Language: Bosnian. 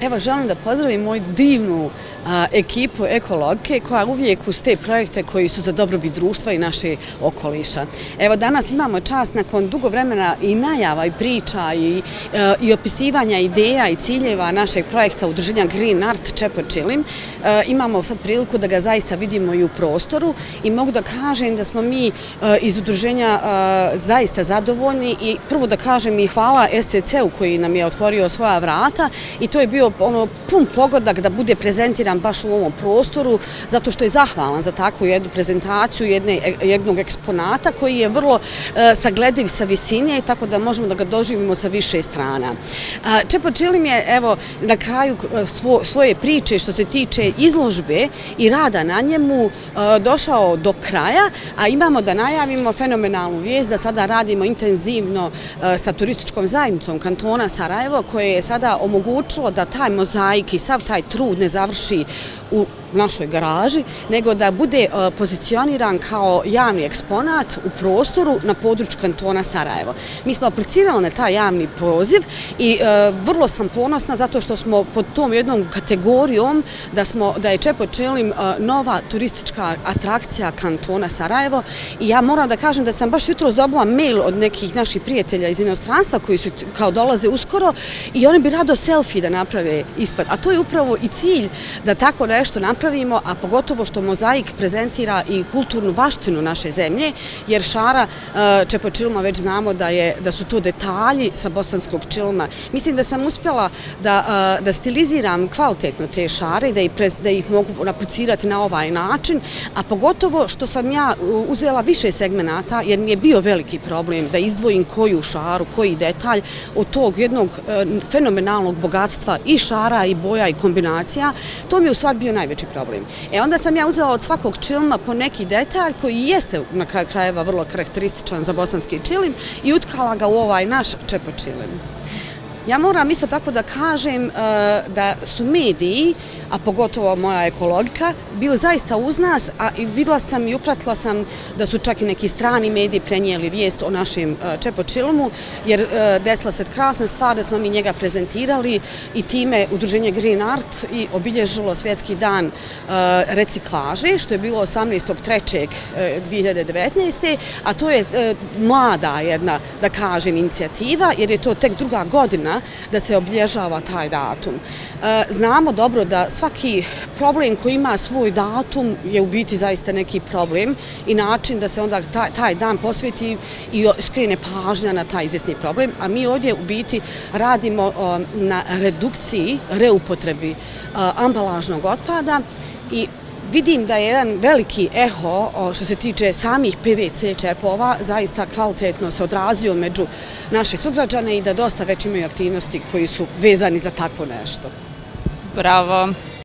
Evo, želim da pozdravim moju divnu ekipu ekologike koja uvijek uz te projekte koji su za dobrobit društva i naše okoliša. Evo, danas imamo čast nakon dugo vremena i najava i priča i opisivanja ideja i ciljeva našeg projekta udruženja Green Art Čepočilim. Imamo sad priliku da ga zaista vidimo i u prostoru i mogu da kažem da smo mi iz udruženja zaista zadovoljni i prvo da kažem i hvala SCC-u koji nam je otvorio svoja vrata i to je bio pun pogodak da bude prezentiran baš u ovom prostoru, zato što je zahvalan za takvu jednu prezentaciju jednog eksponata koji je vrlo saglediv sa visine, tako da možemo da ga doživimo sa više strana. Čepočilim je, evo, na kraju svoje priče što se tiče izložbe i rada na njemu došao do kraja, a imamo da najavimo fenomenalnu vijest da sada radimo intenzivno sa turističkom zajednicom kantona Sarajevo, koje je sada omogućilo da taj mozaik i sav taj trud ne završi u našoj garaži, nego da bude pozicioniran kao javni eksponat u prostoru na području kantona Sarajevo. Mi smo aplicirali na taj javni poziv i vrlo sam ponosna zato što smo pod tom jednom kategorijom da je Čepočilim nova turistička atrakcija kantona Sarajevo i ja moram da kažem da sam baš jutros dobila mail od nekih naših prijatelja iz inostranstva koji su kao dolaze uskoro i oni bi rado selfie da naprave ispred. A to je upravo i cilj da tako nešto napravimo, a pogotovo što mozaik prezentira i kulturnu baštinu naše zemlje, jer šara Čepočilma već znamo da su to detalji sa bosanskog čilma. Mislim da sam uspjela da stiliziram kvalitetno te šare i da ih mogu aplicirati na ovaj način, a pogotovo što sam ja uzela više segmenata, jer mi je bio veliki problem da izdvojim koju šaru, koji detalj od tog jednog fenomenalnog bogatstva i šara i boja i kombinacija. To mi je u stvari bio najveći problem. Onda sam ja uzela od svakog čilma po neki detalj koji jeste na kraju krajeva vrlo karakterističan za bosanski čilim i utkala ga u ovaj naš Čepočilim. Ja moram isto tako da kažem da su mediji, a pogotovo moja ekologika, bili zaista uz nas, a videla sam i upratila sam da su čak i neki strani mediji prenijeli vijest o našem Čepočilmu, jer desila se krasna stvar da smo mi njega prezentirali i time udruženje Green Art i obilježilo svjetski dan reciklaže, što je bilo 18.3.2019. A to je mlada jedna, da kažem, inicijativa, jer je to tek druga godina da se obilježava taj datum. Znamo dobro da svaki problem koji ima svoj datum je u biti zaista neki problem i način da se onda taj dan posveti i skrene pažnja na taj izvjesni problem, a mi ovdje u biti radimo na redukciji, reupotrebi ambalažnog otpada i vidim da je jedan veliki eho što se tiče samih PVC čepova zaista kvalitetno se odrazio među naše sugrađane i da dosta već imaju aktivnosti koji su vezani za takvo nešto. Bravo!